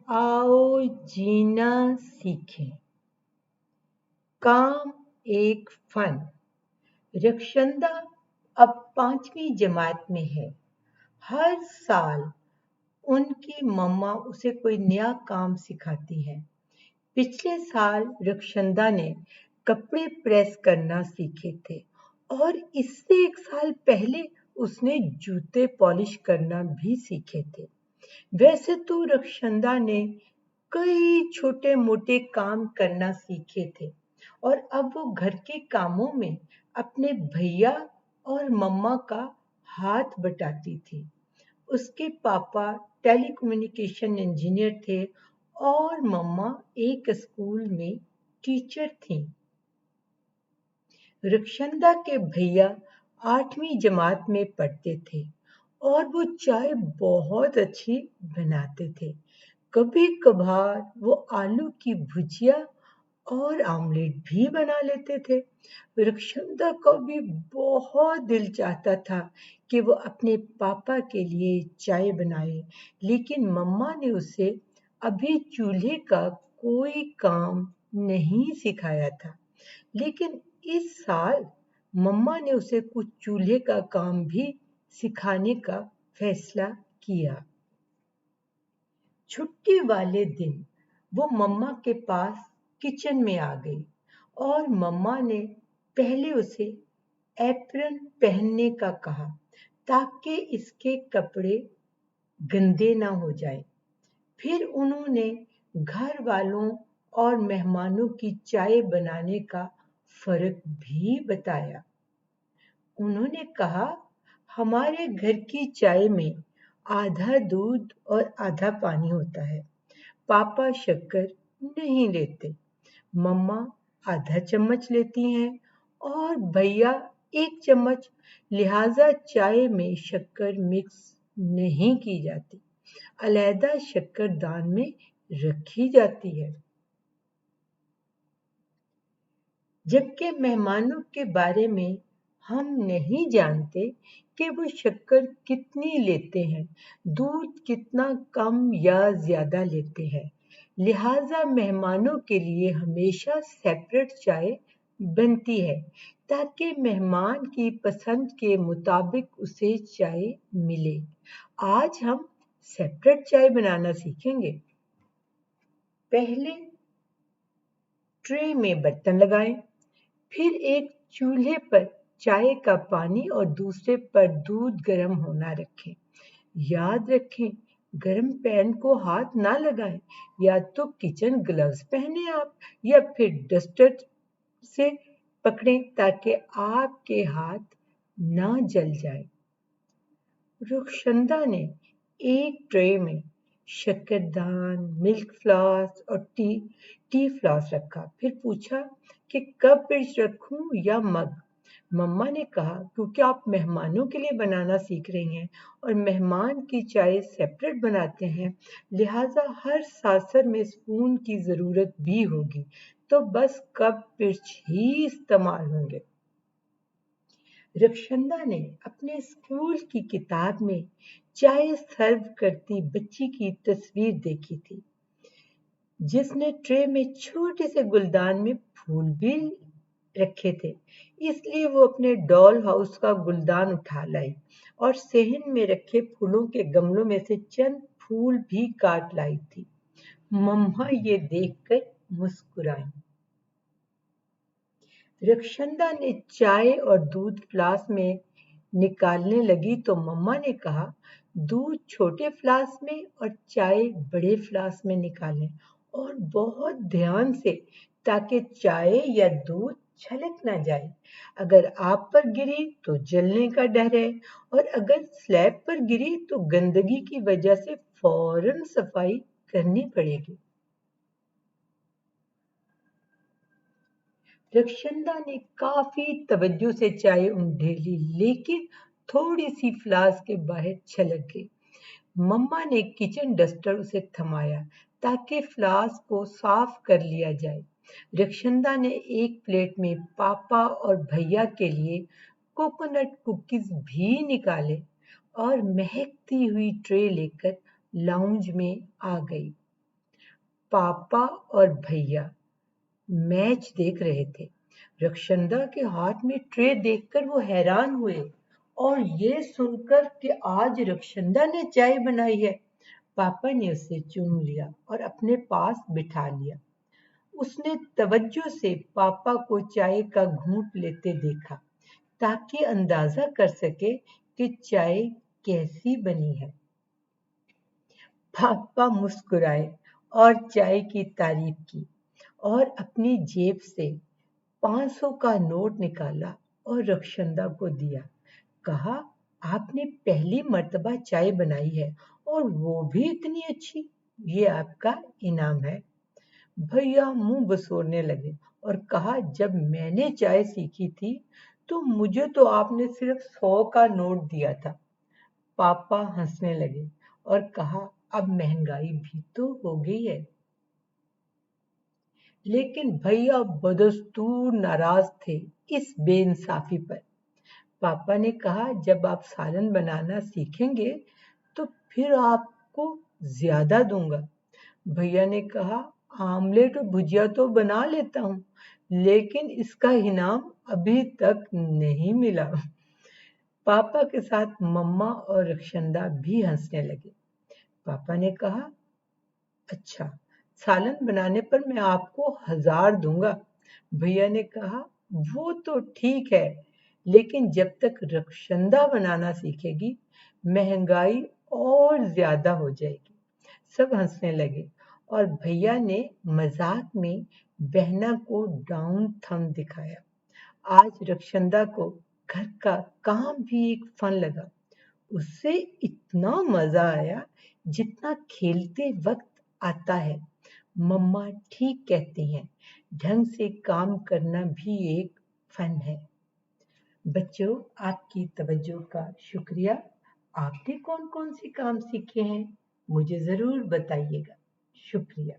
आओ जीना सीखें, काम एक फन। रक्षंदा अब 5वीं जमात में है। हर साल उनकी मम्मा उसे कोई नया काम सिखाती है। पिछले साल रक्षंदा ने कपड़े प्रेस करना सीखे थे और इससे 1 साल पहले उसने जूते पॉलिश करना भी सीखे थे। वैसे तो रक्षंदा ने कई छोटे मोटे काम करना सीखे थे और अब वो घर के कामों में अपने भैया और मम्मा का हाथ बटाती थी। उसके पापा टेलीकम्युनिकेशन इंजीनियर थे और मम्मा एक स्कूल में टीचर थी। रक्षंदा के भैया 8वीं जमात में पढ़ते थे और वो चाय बहुत अच्छी बनाते थे। कभी कभार वो आलू की भुजिया और आमलेट भी बना लेते थे। रक्षंदा का भी बहुत दिल चाहता था कि वो अपने पापा के लिए चाय बनाए, लेकिन मम्मा ने उसे अभी चूल्हे का कोई काम नहीं सिखाया था। लेकिन इस साल मम्मा ने उसे कुछ चूल्हे का काम भी सिखाने का फैसला किया। छुट्टी वाले दिन वो मम्मा के पास किचन में आ गई और मम्मा ने पहले उसे एप्रन पहनने का कहा ताकि इसके कपड़े गंदे ना हो जाए। फिर उन्होंने घर वालों और मेहमानों की चाय बनाने का फर्क भी बताया। उन्होंने कहा, हमारे घर की चाय में आधा दूध और आधा पानी होता है। पापा शक्कर नहीं लेते, मम्मा आधा चम्मच लेती हैं और भैया 1 चम्मच, लिहाजा चाय में शक्कर मिक्स नहीं की जाती, अलहदा शक्करदान में रखी जाती है। जबकि मेहमानों के बारे में हम नहीं जानते कि वो शक्कर कितनी लेते हैं, दूध कितना कम या ज्यादा लेते हैं, लिहाजा मेहमानों के लिए हमेशा सेपरेट चाय बनती है ताकि मेहमान की पसंद के मुताबिक उसे चाय मिले। आज हम सेपरेट चाय बनाना सीखेंगे। पहले ट्रे में बर्तन लगाएं, फिर एक चूल्हे पर चाय का पानी और दूसरे पर दूध गर्म होना रखें। याद रखें, गर्म पैन को हाथ ना लगाएं, या तो किचन ग्लव्स पहने आप या फिर डस्टर से पकड़ें ताकि आपके हाथ ना जल जाए। रक्षंदा ने एक ट्रे में शक्करदान, मिल्क फ्लास्क और टी फ्लास्क रखा। फिर पूछा कि कप ब्रिज रखूं या मग। मम्मा ने कहा, क्योंकि आप मेहमानों के लिए बनाना सीख रही हैं और मेहमान की चाय सेपरेट बनाते हैं, लिहाजा हर सासर में स्पून की जरूरत भी होगी, तो बस कप ब्रिज ही इस्तेमाल होंगे। रक्षंदा ने अपने स्कूल की किताब में चाय सर्व करती बच्ची की तस्वीर देखी थी, जिसने ट्रे में छोटे से गुलदान में फूल भी रखे थे। इसलिए वो अपने डॉल हाउस का गुलदान उठा लाई और सेहन में रखे फूलों के गमलों में से चंद फूल भी काट लाई थी। मम्मा ये देखकर मुस्कुराई। रक्षंदा ने चाय और दूध फ्लास्क में निकालने लगी तो मम्मा ने कहा, दूध छोटे फ्लास्क में और चाय बड़े फ्लास्क में निकालें, और बहुत ध्यान से, ताकि चाय या दूध छलक ना जाए। अगर आप पर गिरी तो जलने का डर है, और अगर स्लैब पर गिरी तो गंदगी की वजह से फौरन सफाई करनी पड़ेगी। रक्षंदा ने काफी तवज्जो से चाय उंडेली, लेकिन थोड़ी सी फ्लास्क के बाहर छलक गई। मम्मा ने किचन डस्टर उसे थमाया ताकि फ्लास्क को साफ कर लिया जाए। रक्षंदा ने एक प्लेट में पापा और भैया के लिए कोकोनट कुकीज भी निकाले और महकती हुई ट्रे लेकर लाउंज में आ गई। पापा और भैया मैच देख रहे थे। रक्षंदा के हाथ में ट्रे देखकर वो हैरान हुए और ये सुनकर कि आज रक्षंदा ने चाय बनाई है। पापा ने उसे चूम लिया और अपने पास बिठा लिया। उसने तवज्जो से पापा को चाय का घूंट लेते देखा ताकि अंदाजा कर सके कि चाय कैसी बनी है। पापा मुस्कुराए और चाय की तारीफ की और अपनी जेब से 500 का नोट निकाला और रक्षंदा को दिया। कहा, आपने पहली मर्तबा चाय बनाई है और वो भी इतनी अच्छी। ये आपका इनाम है। भैया मुंह बसोरने लगे और कहा, जब मैंने चाय सीखी थी तो मुझे तो आपने सिर्फ 100 का नोट दिया था। पापा हंसने लगे और कहा, अब महंगाई भी तो हो गई है। लेकिन भैया बदस्तूर नाराज थे इस बेइंसाफी पर। पापा ने कहा, जब आप सालन बनाना सीखेंगे तो फिर आपको ज्यादा दूंगा। भैया ने कहा, आमलेट और भुजिया तो बना लेता हूँ, लेकिन इसका इनाम अभी तक नहीं मिला। पापा के साथ मम्मा और रक्षंदा भी हंसने लगे। पापा ने कहा, अच्छा, सालन बनाने पर मैं आपको 1000 दूंगा। भैया ने कहा, वो तो ठीक है, लेकिन जब तक रक्षंदा बनाना सीखेगी महंगाई और ज्यादा हो जाएगी। सब हंसने लगे और भैया ने मजाक में बहना को डाउन थंब दिखाया। आज रक्षंदा को घर का काम भी एक फन लगा। उससे इतना मजा आया जितना खेलते वक्त आता है। मम्मा ठीक कहती हैं, ढंग से काम करना भी एक फन है। बच्चों, आपकी तवज्जो का शुक्रिया। आपने कौन कौन से काम सीखे हैं मुझे जरूर बताइएगा। शुक्रिया।